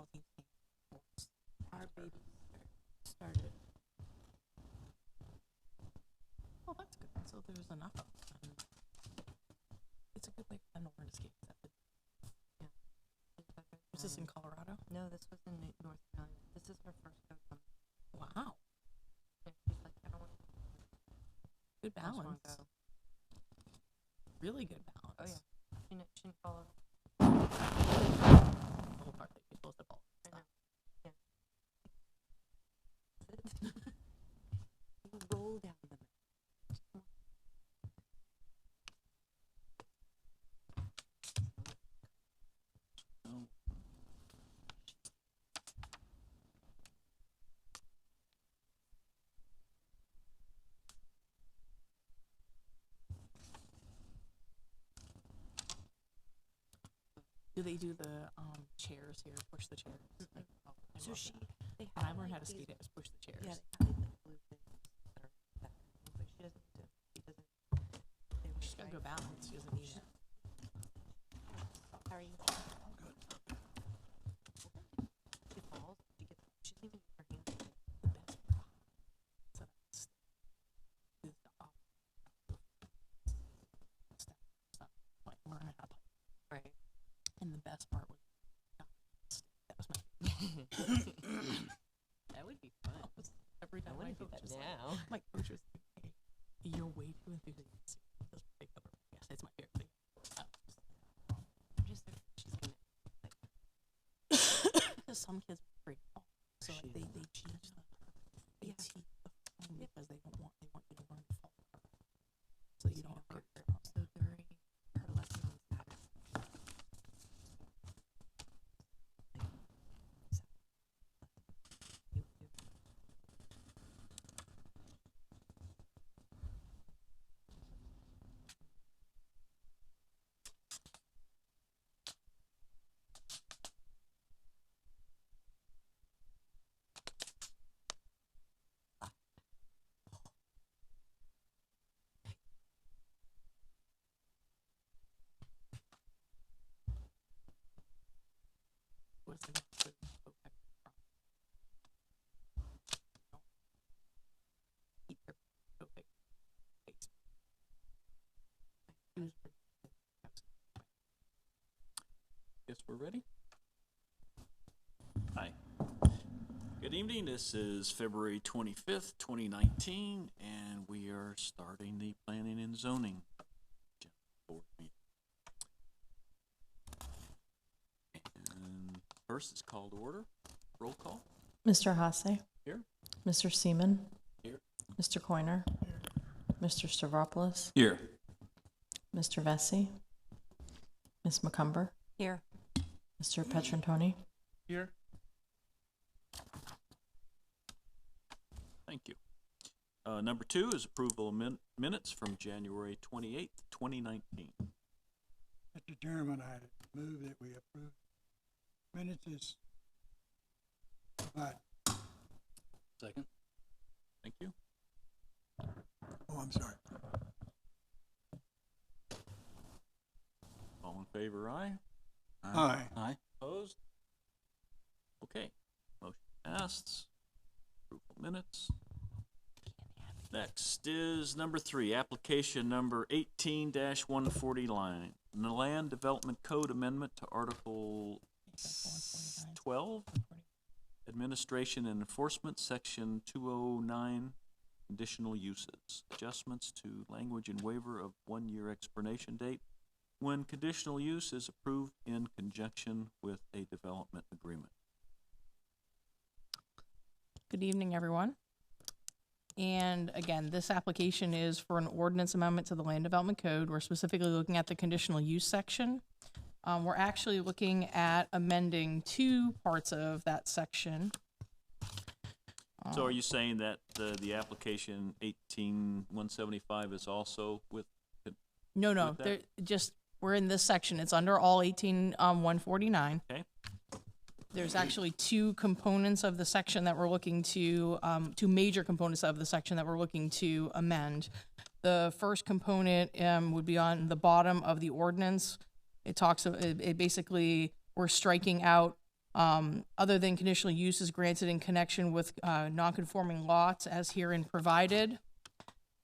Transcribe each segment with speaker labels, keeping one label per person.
Speaker 1: housing standards. Our baby started. Well, that's good. So there's enough of them. It's a good way for them to learn to skate.
Speaker 2: Yeah.
Speaker 1: Was this in Colorado?
Speaker 2: No, this was in North Carolina. This is her first go from.
Speaker 1: Wow.
Speaker 2: Yeah, she's like, I don't want to.
Speaker 1: Good
Speaker 2: I just wanna
Speaker 1: balance.
Speaker 2: go.
Speaker 1: Really good balance.
Speaker 2: Oh yeah. She didn't follow.
Speaker 1: The whole part that you're supposed to follow.
Speaker 2: I know. Yeah. You roll down the mat.
Speaker 1: Do they do the chairs here? Push the chairs. Like, oh, I
Speaker 2: So
Speaker 1: love
Speaker 2: she,
Speaker 1: that.
Speaker 2: they
Speaker 1: When I
Speaker 2: have
Speaker 1: learned how
Speaker 2: like
Speaker 1: to skate
Speaker 2: these-
Speaker 1: it, is push the chairs.
Speaker 2: Yeah, they have these like blue things that are that, but she doesn't do. She doesn't. They were
Speaker 1: She's got good balance. She doesn't need it.
Speaker 2: How are you? She falls. She gets. She doesn't even use her hands.
Speaker 1: The best part. So that's is the step. Like learning how to play.
Speaker 2: Right.
Speaker 1: And the best part was that was my
Speaker 2: That would be fun.
Speaker 1: every time I do that
Speaker 2: now.
Speaker 1: my coach was like, hey, you're way too enthusiastic. Just pick up. Yes, it's my favorite thing.
Speaker 2: I'm just there. She's gonna.
Speaker 1: Because some kids are afraid to fall. So like, they teach the
Speaker 2: Yeah.
Speaker 1: teach the falling because they want you to learn to fall. So you don't hurt yourself.
Speaker 2: So during her lesson on Saturday,
Speaker 1: Was the next good go back from? Keep your go big face. It was pretty good.
Speaker 3: Guess we're ready? Hi. Good evening. This is February 25th, 2019, and we are starting the Planning and Zoning Board meeting. And first is call to order. Roll call.
Speaker 4: Mr. Hasse.
Speaker 3: Here.
Speaker 4: Mr. Seaman.
Speaker 3: Here.
Speaker 4: Mr. Coiner. Mr. Stavropoulos.
Speaker 3: Here.
Speaker 4: Mr. Vesey. Ms. McCumber.
Speaker 2: here.
Speaker 4: Mr. Petrantoni.
Speaker 3: Here. Thank you. Number 2 is approval of minutes from January 28th, 2019.
Speaker 5: Mr. Chairman, I move that we approve minutes as provided.
Speaker 3: Second. Thank you.
Speaker 5: Oh, I'm sorry.
Speaker 3: All in favor, aye?
Speaker 5: Aye.
Speaker 3: Aye. Opposed? Okay. Motion passed. Approval minutes. Next is number 3, application number 18-140 line. The Land Development Code Amendment to Article 12, Administration and Enforcement, Section 209, Conditional Uses. Adjustments to language and waiver of 1-year expiration date when conditional use is approved in conjunction with a development agreement.
Speaker 1: Good evening, everyone. And again, this application is for an ordinance amendment to the Land Development Code. We're specifically looking at the conditional use section. We're actually looking at amending 2 parts of that section.
Speaker 3: So are you saying that the application 18-175 is also with?
Speaker 1: No,
Speaker 3: with that?
Speaker 1: they're just, we're in this section. It's under all 18-149.
Speaker 3: Okay.
Speaker 1: There's actually 2 components of the section that we're looking to, 2 major components of the section that we're looking to amend. The first component would be on the bottom of the ordinance. It talks, it basically, we're striking out other than conditional use is granted in connection with non-conforming lots as herein provided.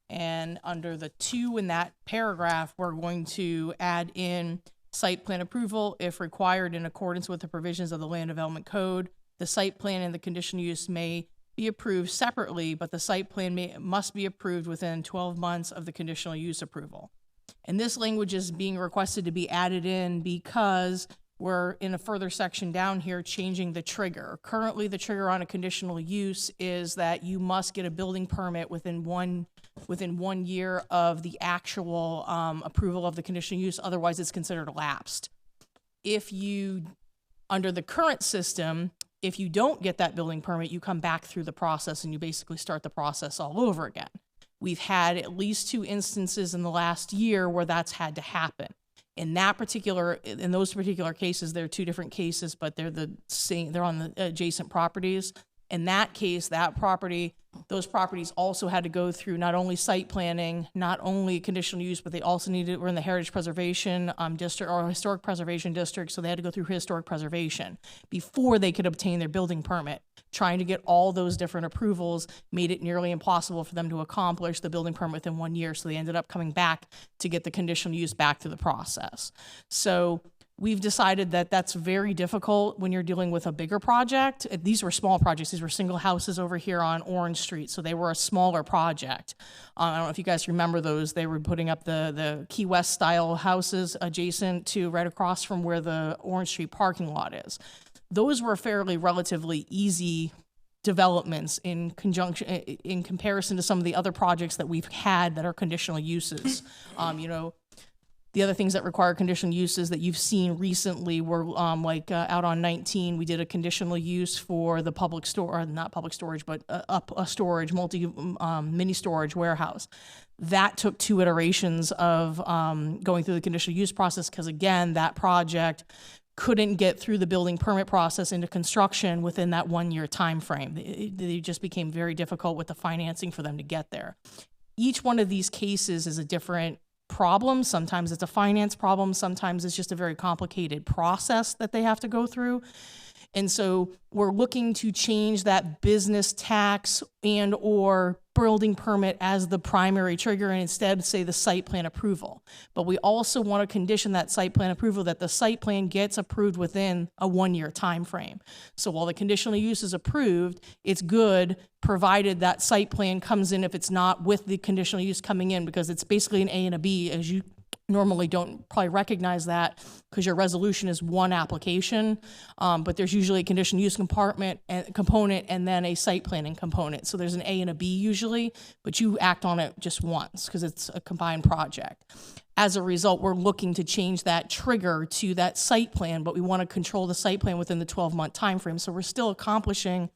Speaker 1: And under the 2 in that paragraph, we're going to add in site plan approval if required in accordance with the provisions of the Land Development Code. The site plan and the conditional use may be approved separately, but the site plan must be approved within 12 months of the conditional use approval. And this language is being requested to be added in because we're in a further section down here changing the trigger. Currently, the trigger on a conditional use is that you must get a building permit within one year of the actual approval of the conditional use. Otherwise, it's considered lapsed. Under the current system, if you don't get that building permit, you come back through the process and you basically start the process all over again. We've had at least 2 instances in the last year where that's had to happen. In those particular cases, there are 2 different cases, but they're the same. They're on the adjacent properties. In that case, those properties also had to go through not only site planning, not only conditional use, but they also were in the heritage preservation district or historic preservation district, so they had to go through historic preservation before they could obtain their building permit. Trying to get all those different approvals made it nearly impossible for them to accomplish the building permit within 1 year, so they ended up coming back to get the conditional use back through the process. So we've decided that that's very difficult when you're dealing with a bigger project. These were small projects. These were single houses over here on Orange Street, so they were a smaller project. I don't know if you guys remember those. They were putting up the Key West style houses adjacent to right across from where the Orange Street parking lot is. Those were fairly relatively easy developments in comparison to some of the other projects that we've had that are conditional uses. The other things that require conditional uses that you've seen recently were out on 19, we did a conditional use for the public store, not public storage, but a storage, mini storage warehouse. That took 2 iterations of going through the conditional use process because, again, that project couldn't get through the building permit process into construction within that 1 year time frame. They just became very difficult with the financing for them to get there. Each one of these cases is a different problem. Sometimes it's a finance problem. Sometimes it's just a very complicated process that they have to go through. And so we're looking to change that business tax and or building permit as the primary trigger and instead say the site plan approval. But we also want to condition that site plan approval that the site plan gets approved within a 1 year time frame. So while the conditional use is approved, it's good provided that site plan comes in if it's not with the conditional use coming in, because it's basically an A and a B, as you normally don't probably recognize that because your resolution is one application, but there's usually a conditional use component and then a site planning component. So there's an A and a B usually, but you act on it just once because it's a combined project. As a result, we're looking to change that trigger to that site plan, but we want to control the site plan within the 12-month time frame. So we're still accomplishing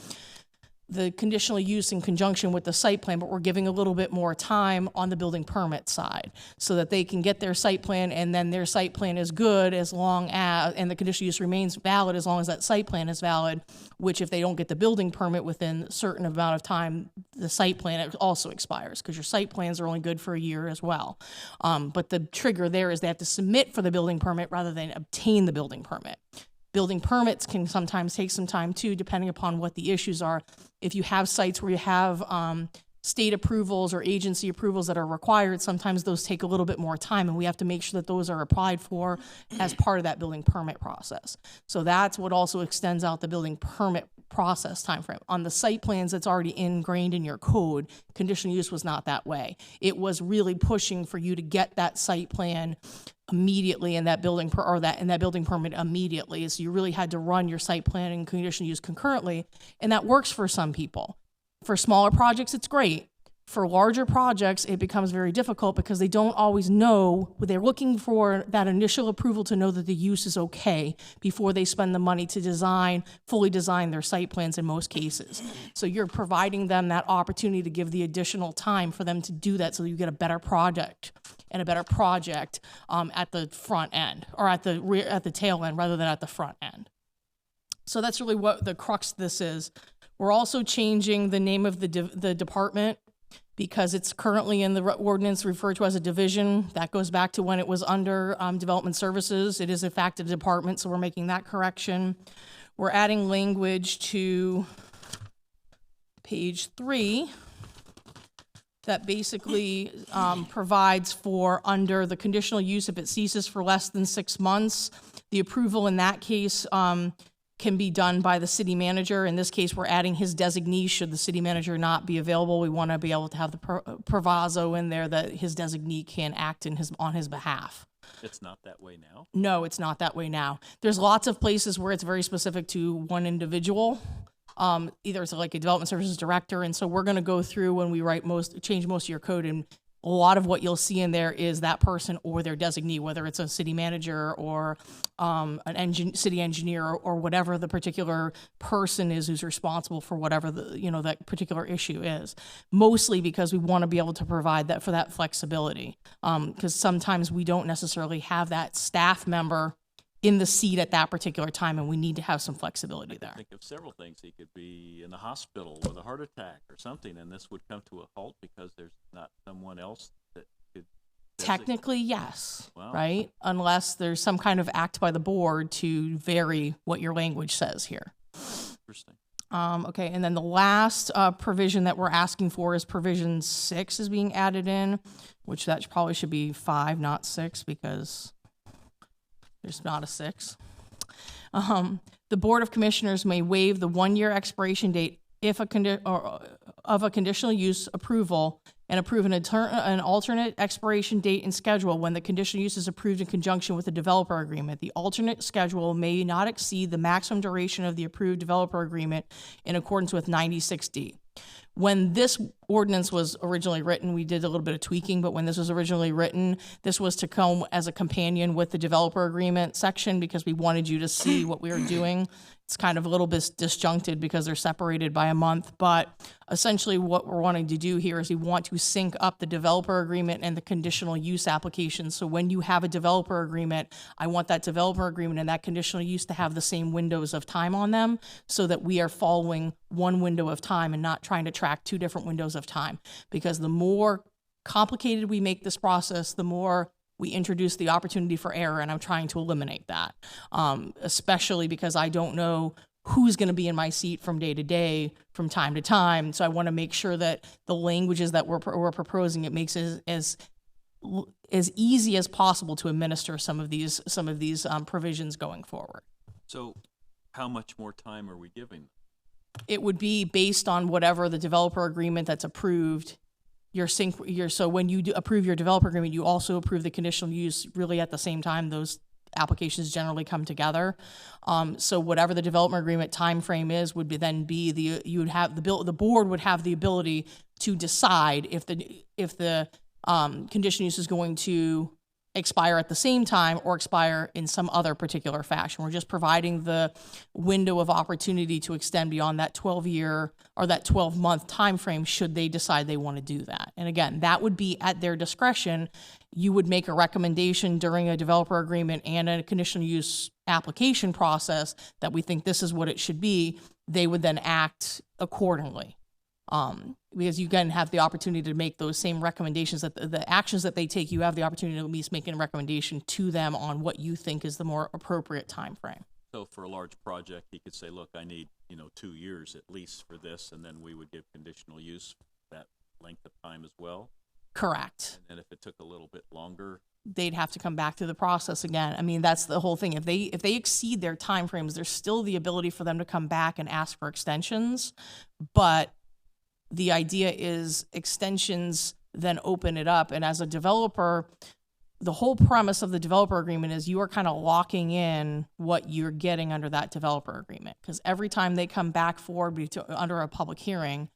Speaker 1: the conditional use in conjunction with the site plan, but we're giving a little bit more time on the building permit side so that they can get their site plan and then their site plan is good as long as, and the conditional use remains valid as long as that site plan is valid, which if they don't get the building permit within a certain amount of time, the site plan also expires because your site plans are only good for a year as well. But the trigger there is they have to submit for the building permit rather than obtain the building permit. Building permits can sometimes take some time too, depending upon what the issues are. If you have sites where you have state approvals or agency approvals that are required, sometimes those take a little bit more time, and we have to make sure that those are applied for as part of that building permit process. So that's what also extends out the building permit process timeframe. On the site plans that's already ingrained in your code, conditional use was not that way. It was really pushing for you to get that site plan immediately and that building building permit immediately. So you really had to run your site plan and conditional use concurrently, and that works for some people. For smaller projects, it's great. For larger projects, it becomes very difficult because they don't always know. They're looking for that initial approval to know that the use is okay before they spend the money to fully design their site plans in most cases. So you're providing them that opportunity to give the additional time for them to do that so you get a better project and a better project at the front end or at the tail end rather than at the front end. So that's really what the crux of this is. We're also changing the name of the department because it's currently in the ordinance referred to as a division. That goes back to when it was under development services. It is in fact a department, so we're making that correction. we're adding language to page 3 that basically provides for, under the conditional use, if it ceases for less than 6 months, the approval in that case can be done by the city manager. In this case, we're adding his designee should the city manager not be available. We want to be able to have the proviso in there that his designee can act on his behalf.
Speaker 3: It's not that way now.
Speaker 1: No, it's not that way now. There's lots of places where it's very specific to one individual. Either it's like a development services director, and so we're going to go through when we change most of your code, and a lot of what you'll see in there is that person or their designee, whether it's a city manager or city engineer or whatever the particular person is who's responsible for whatever that particular issue is. Mostly because we want to be able to provide that for that flexibility, because sometimes we don't necessarily have that staff member in the seat at that particular time, and we need to have some flexibility there.
Speaker 3: Think of several things. He could be in the hospital with a heart attack or something, and this would come to a halt because there's not someone else that could.
Speaker 1: Technically, yes,
Speaker 3: Wow.
Speaker 1: right? Unless there's some kind of act by the board to vary what your language says here.
Speaker 3: Interesting.
Speaker 1: Okay, and then the last provision that we're asking for is provision 6 is being added in, which that probably should be 5, not 6, because there's not a 6. The Board of Commissioners may waive the 1-year expiration date if of a conditional use approval and approve an alternate expiration date and schedule when the conditional use is approved in conjunction with the developer agreement. The alternate schedule may not exceed the maximum duration of the approved developer agreement in accordance with 96D. When this ordinance was originally written, we did a little bit of tweaking, but when this was originally written, this was to come as a companion with the developer agreement section because we wanted you to see what we were doing. It's kind of a little bit disjuncted because they're separated by a month, but essentially what we're wanting to do here is we want to sync up the developer agreement and the conditional use application. So when you have a developer agreement, I want that developer agreement and that conditional use to have the same windows of time on them so that we are following one window of time and not trying to track 2 different windows of time. Because the more complicated we make this process, the more we introduce the opportunity for error, and I'm trying to eliminate that, especially because I don't know who's going to be in my seat from day to day, from time to time. So I want to make sure that the languages that we're proposing, it makes it as easy as possible to administer some of these provisions going forward.
Speaker 3: So how much more time are we giving?
Speaker 1: It would be based on whatever the developer agreement that's approved. So when you approve your developer agreement, you also approve the conditional use really at the same time. Those applications generally come together. So whatever the development agreement time frame is would be the board would have the ability to decide if the conditional use is going to expire at the same time or expire in some other particular fashion. We're just providing the window of opportunity to extend beyond that 12-year or that 12-month time frame should they decide they want to do that. And again, that would be at their discretion. You would make a recommendation during a developer agreement and a conditional use application process that we think this is what it should be. They would then act accordingly. Because you again have the opportunity to make those same recommendations, that the actions that they take, you have the opportunity to at least make a recommendation to them on what you think is the more appropriate time frame.
Speaker 3: So for a large project, he could say, look, I need 2 years at least for this, and then we would give conditional use that length of time as well.
Speaker 1: Correct.
Speaker 3: And then if it took a little bit longer,
Speaker 1: they'd have to come back through the process again. I mean, that's the whole thing. If they exceed their time frames, there's still the ability for them to come back and ask for extensions, but the idea is extensions then open it up. And as a developer, the whole premise of the developer agreement is you are kind of locking in what you're getting under that developer agreement. Because every time they come back forward under a public hearing,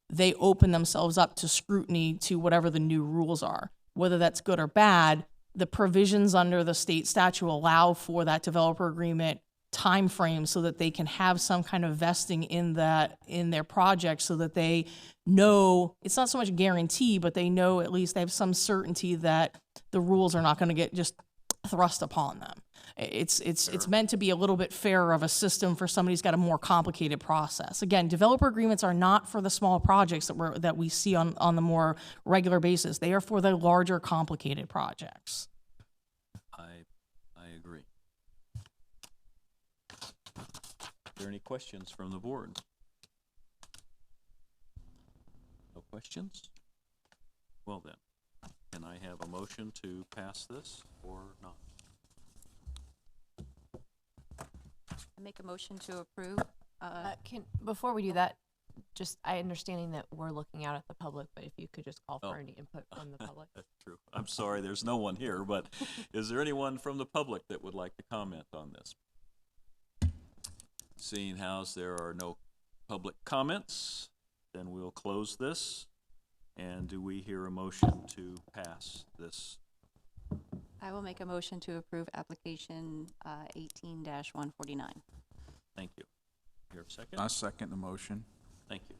Speaker 1: they open themselves up to scrutiny to whatever the new rules are. Whether that's good or bad, the provisions under the state statute allow for that developer agreement time frame so that they can have some kind of vesting in their project so that they know, it's not so much a guarantee, but they know at least they have some certainty that the rules are not going to get just thrust upon them. It's meant to be a little bit fairer of a system for somebody who's got a more complicated process. Again, developer agreements are not for the small projects that we see on the more regular basis. They are for the larger, complicated projects.
Speaker 3: I agree. there any questions from the board? No questions? Well then, can I have a motion to pass this or not?
Speaker 2: I make a motion to approve.
Speaker 6: Before we do that, just understanding that we're looking out at the public, but if you could just call
Speaker 3: Oh.
Speaker 6: for any input from the public.
Speaker 3: That's true. I'm sorry, there's no one here, but is there anyone from the public that would like to comment on this? Seeing how there are no public comments, then we'll close this. And do we hear a motion to pass this?
Speaker 2: I will make a motion to approve application 18-149.
Speaker 3: Thank you. Here a second?
Speaker 7: I second the motion.
Speaker 3: Thank you.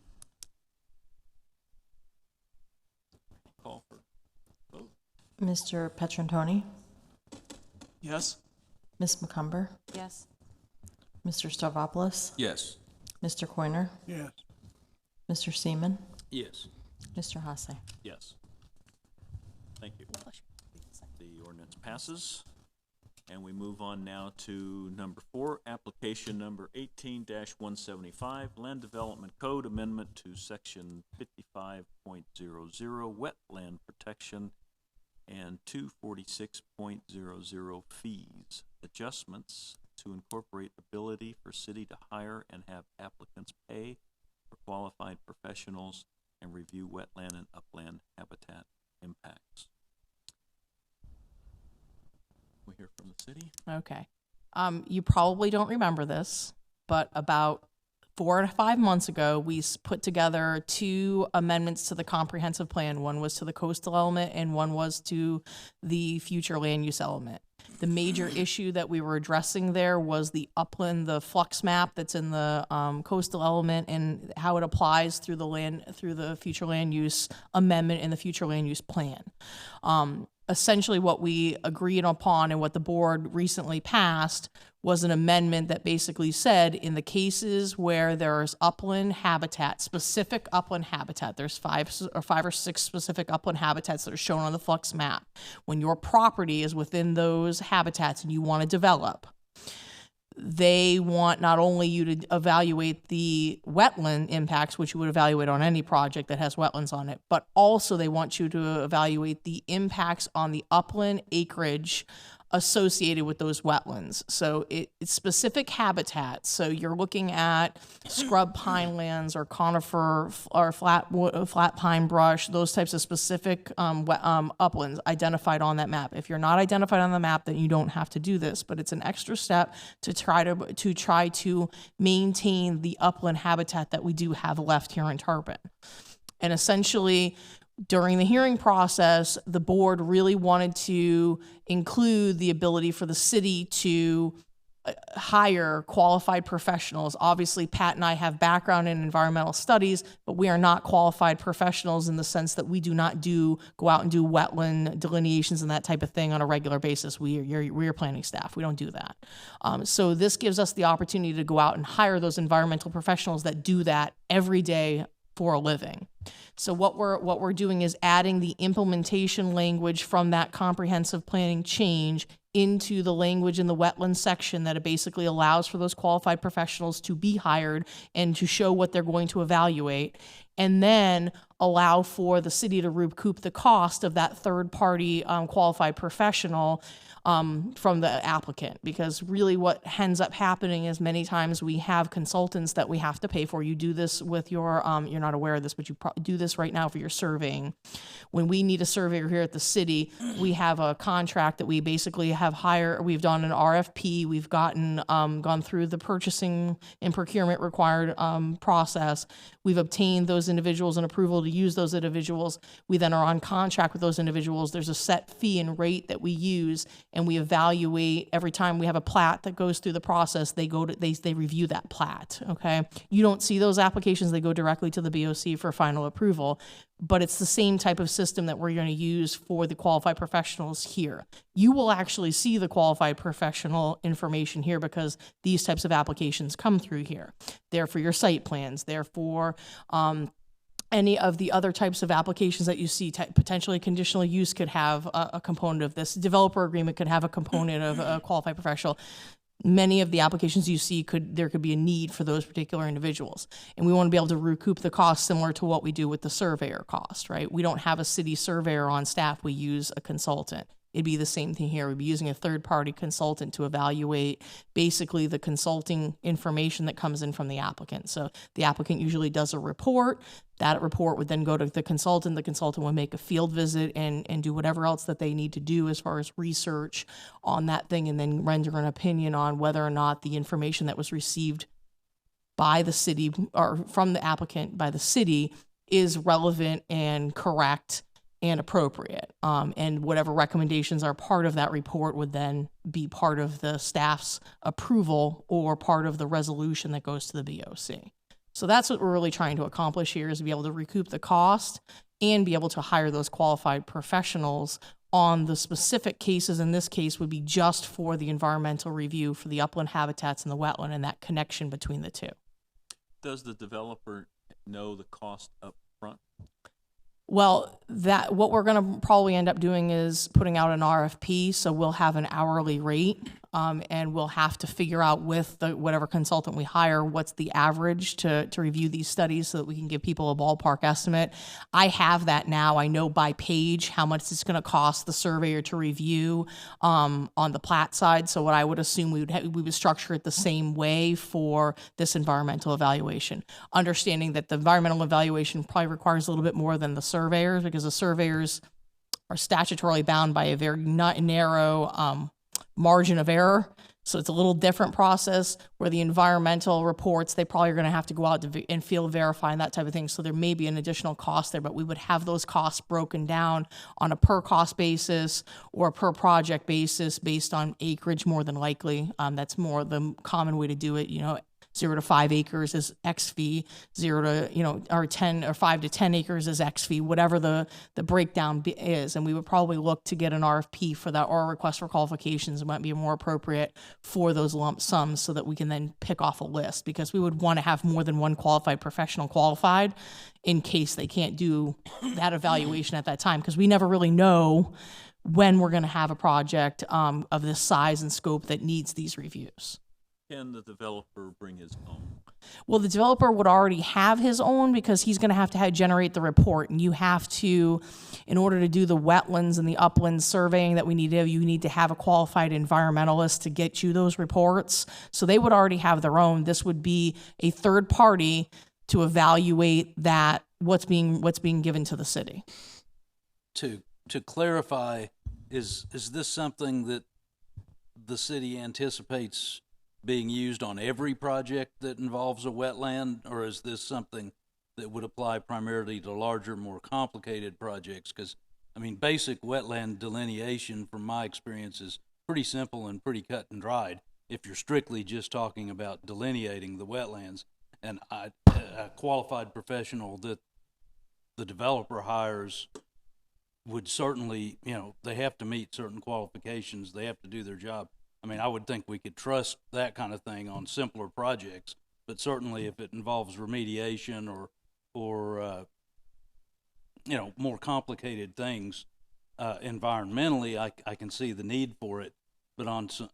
Speaker 3: Call for vote.
Speaker 4: Mr. Petrantoni,
Speaker 5: Yes.
Speaker 4: Ms. McCumber,
Speaker 2: Yes.
Speaker 4: Mr. Stavropoulos,
Speaker 7: Yes.
Speaker 4: Mr. Coiner,
Speaker 5: Yes.
Speaker 4: Mr. Seaman,
Speaker 7: Yes.
Speaker 4: Mr. Hasse.
Speaker 3: Yes. Thank you. The ordinance passes. And we move on now to number 4, application number 18-175, Land Development Code Amendment to Section 55.00, Wetland Protection, and 246.00 fees. Adjustments to incorporate ability for city to hire and have applicants pay for qualified professionals and review wetland and upland habitat impacts. We hear from the city.
Speaker 1: Okay. You probably don't remember this, but about 4 to 5 months ago, we put together 2 amendments to the comprehensive plan. One was to the coastal element and one was to the future land use element. The major issue that we were addressing there was the upland, the flux map that's in the coastal element and how it applies through the future land use amendment and the future land use plan. Essentially what we agreed upon and what the board recently passed was an amendment that basically said in the cases where there's upland habitat, specific upland habitat, there's 5 or 6 specific upland habitats that are shown on the flux map. When your property is within those habitats and you want to develop, they want not only you to evaluate the wetland impacts, which you would evaluate on any project that has wetlands on it, but also they want you to evaluate the impacts on the upland acreage associated with those wetlands. So it's specific habitats. So you're looking at scrub pine lands or conifer or flat pine brush, those types of specific uplands identified on that map. If you're not identified on the map, then you don't have to do this, but it's an extra step to try to maintain the upland habitat that we do have left here in Tarpon. And essentially, during the hearing process, the board really wanted to include the ability for the city to hire qualified professionals. Obviously, Pat and I have background in environmental studies, but we are not qualified professionals in the sense that we do not go out and do wetland delineations and that type of thing on a regular basis. We're planning staff. We don't do that. So this gives us the opportunity to go out and hire those environmental professionals that do that every day for a living. So what we're doing is adding the implementation language from that comprehensive planning change into the language in the wetland section that it basically allows for those qualified professionals to be hired and to show what they're going to evaluate, and then allow for the city to recoup the cost of that third-party qualified professional from the applicant. Because really what ends up happening is many times we have consultants that we have to pay for. You do this with your, you're not aware of this, but you do this right now for your surveying. When we need a surveyor here at the city, we have a contract that we basically have we've done an RFP, we've gone through the purchasing and procurement required process. We've obtained those individuals and approval to use those individuals. We then are on contract with those individuals. There's a set fee and rate that we use, and we evaluate every time we have a plat that goes through the process. They review that plat. Okay, you don't see those applications; they go directly to the BOC for final approval. But it's the same type of system that we're going to use for the qualified professionals here. You will actually see the qualified professional information here because these types of applications come through here. They're for your site plans. They're for any of the other types of applications that you see. Potentially conditional use could have a component of this. Developer agreement could have a component of a qualified professional. many of the applications you see there could be a need for those particular individuals. And we want to be able to recoup the cost similar to what we do with the surveyor cost, right? We don't have a city surveyor on staff. We use a consultant. It'd be the same thing here. We'd be using a third-party consultant to evaluate basically the consulting information that comes in from the applicant. So the applicant usually does a report. That report would then go to the consultant. The consultant would make a field visit and do whatever else that they need to do as far as research on that thing, and then render an opinion on whether or not the information that was received by the city or from the applicant by the city is relevant and correct and appropriate. And whatever recommendations are part of that report would then be part of the staff's approval or part of the resolution that goes to the BOC. So that's what we're really trying to accomplish here, is to be able to recoup the cost and be able to hire those qualified professionals on the specific cases. In this case would be just for the environmental review for the upland habitats and the wetland and that connection between the two.
Speaker 3: Does the developer know the cost up front?
Speaker 1: Well, what we're going to probably end up doing is putting out an RFP, so we'll have an hourly rate, and we'll have to figure out with whatever consultant we hire what's the average to review these studies so that we can give people a ballpark estimate. I have that now. I know by page how much it's going to cost the surveyor to review on the plat side. So what I would assume we would structure it the same way for this environmental evaluation, understanding that the environmental evaluation probably requires a little bit more than the surveyors, because the surveyors are statutorily bound by a very narrow margin of error. So it's a little different process, where the environmental reports, they probably are going to have to go out and field verify and that type of thing. So there may be an additional cost there, but we would have those costs broken down on a per cost basis or a per project basis based on acreage, more than likely. That's more the common way to do it. 0 to 5 acres is X fee, 0 to, or 10 or 5 to 10 acres is X fee, whatever the breakdown is. And we would probably look to get an RFP for that, or a request for qualifications. It might be more appropriate for those lump sums so that we can then pick off a list, because we would want to have more than one qualified professional qualified in case they can't do that evaluation at that time, because we never really know when we're going to have a project of this size and scope that needs these reviews.
Speaker 3: Can the developer bring his own?
Speaker 1: Well, the developer would already have his own, because he's going to have generate the report, and you have to, in order to do the wetlands and the upland surveying that we need to do, you need to have a qualified environmentalist to get you those reports. So they would already have their own. This would be a third party to evaluate that what's being given to the city.
Speaker 7: To clarify, is this something that the city anticipates being used on every project that involves a wetland, or is this something that would apply primarily to larger, more complicated projects? Because, basic wetland delineation, from my experience, is pretty simple and pretty cut and dried if you're strictly just talking about delineating the wetlands. And a qualified professional that the developer hires would certainly, they have to meet certain qualifications. They have to do their job. I would think we could trust that kind of thing on simpler projects, but certainly if it involves remediation or more complicated things environmentally, I can see the need for it. But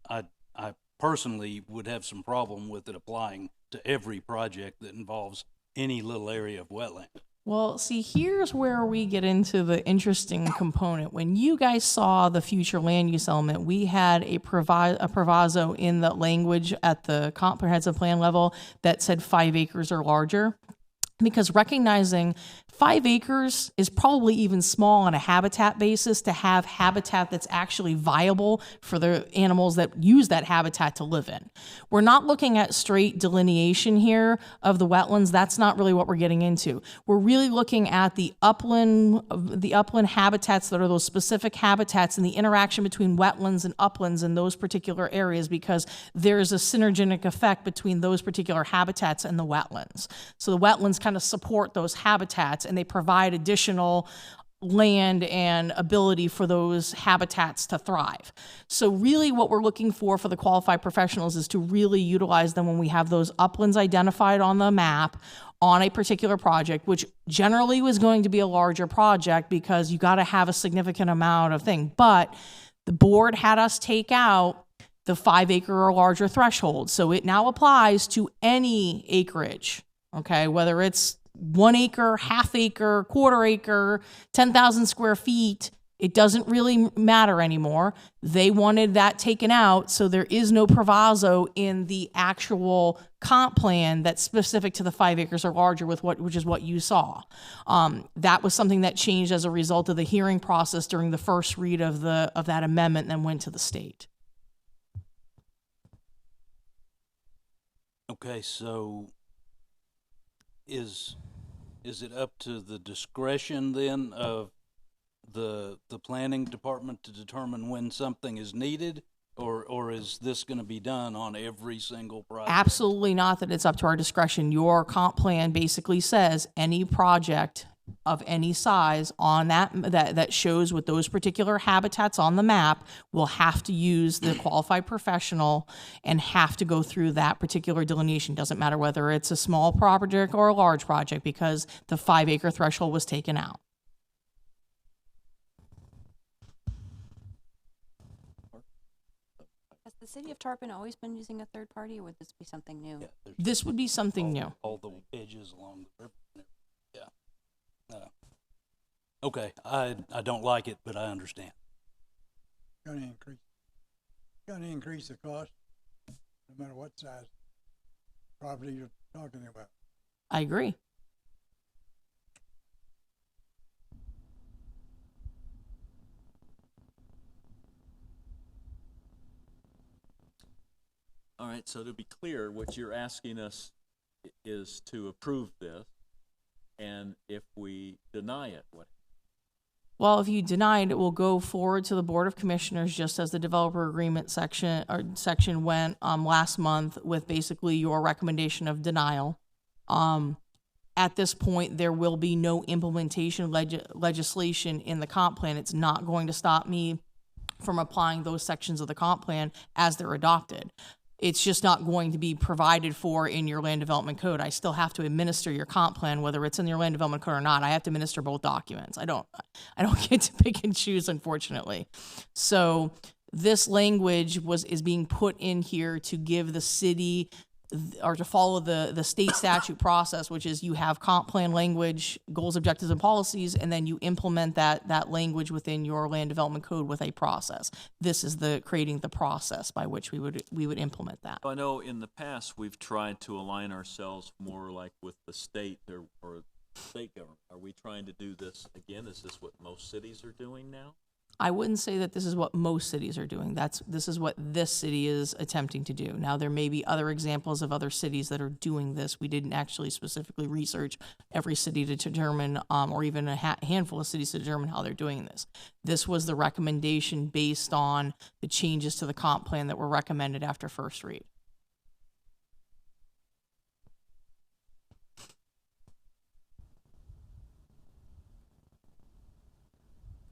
Speaker 7: I personally would have some problem with it applying to every project that involves any little area of wetland.
Speaker 1: Well, see, here's where we get into the interesting component. When you guys saw the future land use element, we had a proviso in the language at the comprehensive plan level that said 5 acres or larger, because recognizing 5 acres is probably even small on a habitat basis to have habitat that's actually viable for the animals that use that habitat to live in. We're not looking at straight delineation here of the wetlands. That's not really what we're getting into. We're really looking at the upland habitats that are those specific habitats and the interaction between wetlands and uplands in those particular areas, because there's a synergistic effect between those particular habitats and the wetlands. So the wetlands kind of support those habitats, and they provide additional land and ability for those habitats to thrive. So really what we're looking for the qualified professionals is to really utilize them when we have those uplands identified on the map on a particular project, which generally was going to be a larger project because you got to have a significant amount of thing. But the board had us take out the 5 acre or larger threshold. So it now applies to any acreage, okay, whether it's 1 acre, half acre, quarter acre, 10,000 square feet. It doesn't really matter anymore. They wanted that taken out, so there is no proviso in the actual comp plan that's specific to the 5 acres or larger, which is what you saw. That was something that changed as a result of the hearing process during the first read of that amendment, and then went to the state.
Speaker 7: Okay, so is it up to the discretion then of the planning department to determine when something is needed, or is this going to be done on every single project?
Speaker 1: Absolutely not that it's up to our discretion. Your comp plan basically says any project of any size on that shows with those particular habitats on the map will have to use the qualified professional and have to go through that particular delineation. Doesn't matter whether it's a small project or a large project, because the 5 acre threshold was taken out.
Speaker 8: Has the city of Tarpon always been using a third party, or would this be something new?
Speaker 7: Yeah, there's
Speaker 1: This would be something new.
Speaker 7: all the edges along the river. Yeah. Okay, I don't like it, but I understand.
Speaker 9: Gonna increase the cost, no matter what size property you're talking about.
Speaker 1: I agree.
Speaker 3: All right, so to be clear, what you're asking us is to approve this, and if we deny it, what?
Speaker 1: Well, if you deny it, it will go forward to the Board of Commissioners, just as the developer agreement section went last month, with basically your recommendation of denial. At this point, there will be no implementation legislation in the comp plan. It's not going to stop me from applying those sections of the comp plan as they're adopted. It's just not going to be provided for in your land development code. I still have to administer your comp plan, whether it's in your land development code or not. I have to administer both documents. I don't get to pick and choose, unfortunately. So this language is being put in here to give the city, or to follow the state statute process, which is you have comp plan language, goals, objectives, and policies, and then you implement that language within your land development code with a process. This is creating the process by which we would implement that.
Speaker 3: I know in the past, we've tried to align ourselves more like with the state or state government. Are we trying to do this again? Is this what most cities are doing now?
Speaker 1: I wouldn't say that this is what most cities are doing. This is what this city is attempting to do. Now, there may be other examples of other cities that are doing this. We didn't actually specifically research every city to determine, or even a handful of cities to determine how they're doing this. This was the recommendation based on the changes to the comp plan that were recommended after first read.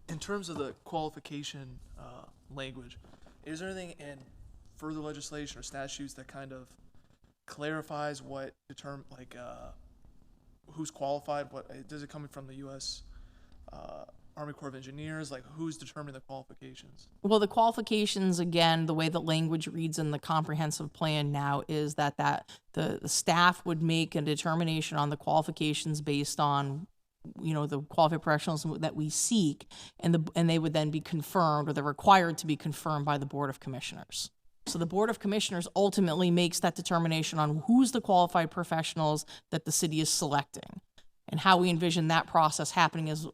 Speaker 5: In terms of the qualification language, is there anything in further legislation or statutes that kind of clarifies what who's qualified? What does it come from the U.S. Army Corps of Engineers? Like, who's determining the qualifications?
Speaker 1: Well, the qualifications, again, the way the language reads in the comprehensive plan now is that the staff would make a determination on the qualifications based on, the qualified professionals that we seek, and they would then be confirmed, or they're required to be confirmed by the Board of Commissioners. So the Board of Commissioners ultimately makes that determination on who's the qualified professionals that the city is selecting. And how we envision that process happening is,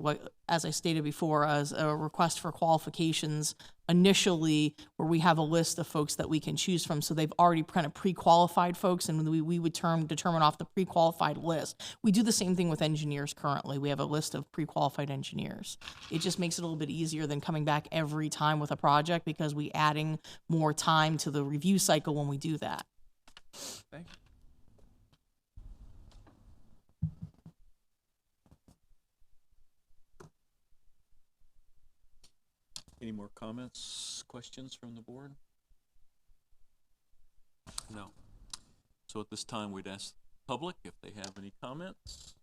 Speaker 1: as I stated before, as a request for qualifications initially, where we have a list of folks that we can choose from. So they've already kind of pre-qualified folks, and we would determine off the pre-qualified list. We do the same thing with engineers currently. We have a list of pre-qualified engineers. It just makes it a little bit easier than coming back every time with a project, because we adding more time to the review cycle when we do that.
Speaker 5: Thank you.
Speaker 3: Any more comments, questions from the board? No. So at this time, we'd ask the public if they have any comments.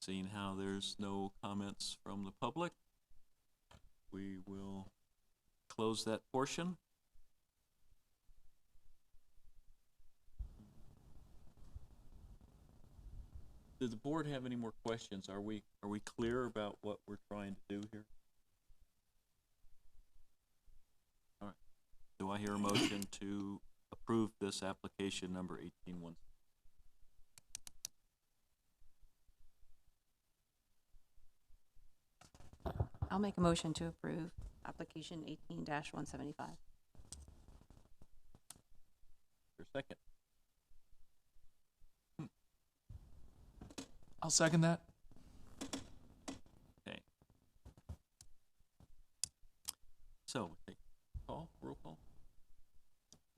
Speaker 3: Seeing how there's no comments from the public, we will close that portion. Does the board have any more questions? Are we clear about what we're trying to do here? All right. Do I hear a motion to approve this application number 18-1?
Speaker 8: I'll make a motion to approve application 18-175.
Speaker 3: Your second.
Speaker 5: I'll second that.
Speaker 3: Okay. So, we take roll call.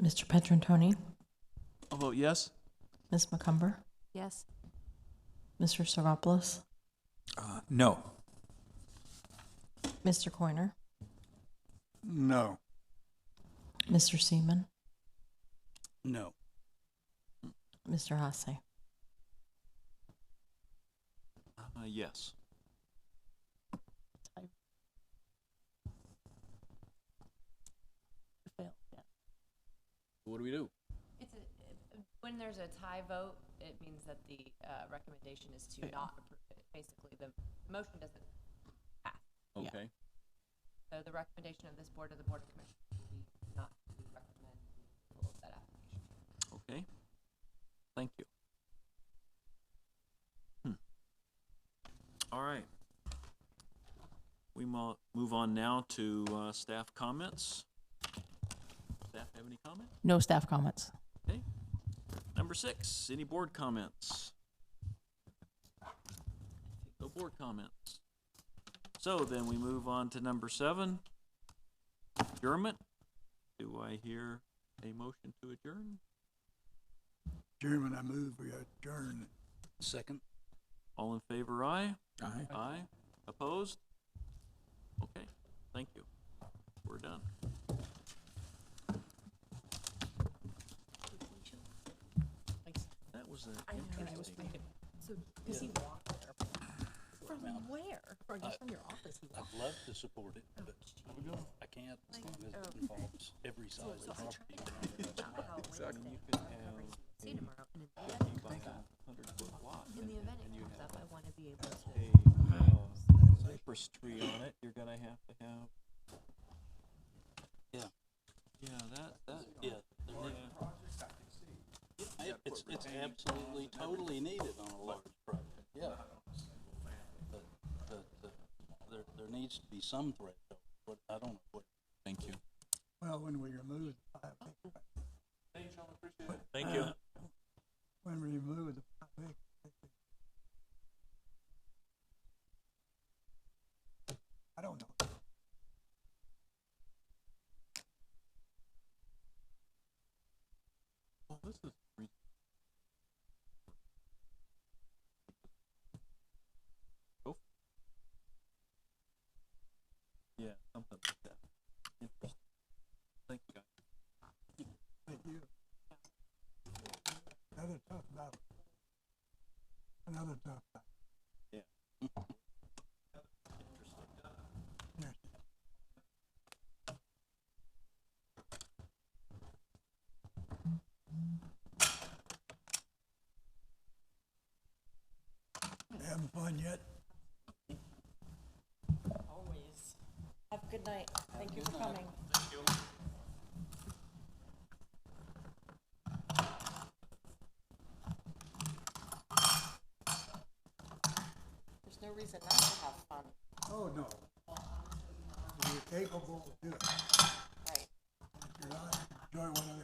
Speaker 4: Mr. Petrantoni,
Speaker 5: I'll vote yes.
Speaker 4: Ms. McCumber,
Speaker 6: Yes.
Speaker 4: Mr. Stavropoulos,
Speaker 9: No.
Speaker 4: Mr. Coiner,
Speaker 9: No.
Speaker 4: Mr. Seaman,
Speaker 7: No.
Speaker 4: Mr. Hasse.
Speaker 3: Yes.
Speaker 1: Fail, yeah.
Speaker 3: What do we do?
Speaker 6: It's when there's a tie vote, it means that the recommendation is to not approve it. Basically, the motion doesn't pass.
Speaker 1: Yeah.
Speaker 3: Okay.
Speaker 6: So the recommendation of this board to the Board of Commissioners will be not to recommend approval of that application.
Speaker 3: Okay. Thank you. All right. We move on now to staff comments. Staff have any comments?
Speaker 1: No staff comments.
Speaker 3: Okay. Number 6, any board comments? No board comments. So then we move on to number 7, adjournment. Do I hear a motion to adjourn?
Speaker 9: Chairman, I move we adjourn.
Speaker 7: Second?
Speaker 3: All in favor, aye?
Speaker 7: Aye.
Speaker 3: Aye. Opposed? Okay, thank you. We're done. That was interesting.
Speaker 1: So, does he walk there? From where? Or just from your office? He
Speaker 7: I'd love to support it, but I can't as long as it involves every side of the property.
Speaker 3: Exactly. You could have
Speaker 6: See tomorrow, and
Speaker 3: you buy a 100-foot lot,
Speaker 6: in the event
Speaker 3: and
Speaker 6: it
Speaker 3: you
Speaker 6: comes up,
Speaker 3: have
Speaker 6: I want to be able to.
Speaker 3: a cypress tree on it, you're gonna have to have.
Speaker 7: Yeah.
Speaker 3: Yeah, that.
Speaker 7: Yeah. It's absolutely, totally needed on a large project, yeah. But there needs to be some threshold, but I don't know what.
Speaker 3: Thank you.
Speaker 9: Well, when we remove the 5 acre,
Speaker 3: Thank you.
Speaker 9: when we remove the 5 acre, I don't know.
Speaker 3: Well, this is. Go. Yeah, something like that. Interesting. Thank you, guys.
Speaker 9: Thank you. Another tough battle. Another tough battle.
Speaker 3: Yeah.
Speaker 9: Yes. Having fun yet?
Speaker 4: Always. Have a good night. Thank you for coming. There's no reason not to have fun.
Speaker 9: Oh, no. You're capable of doing it.
Speaker 4: Right.
Speaker 9: If you're not, enjoy one of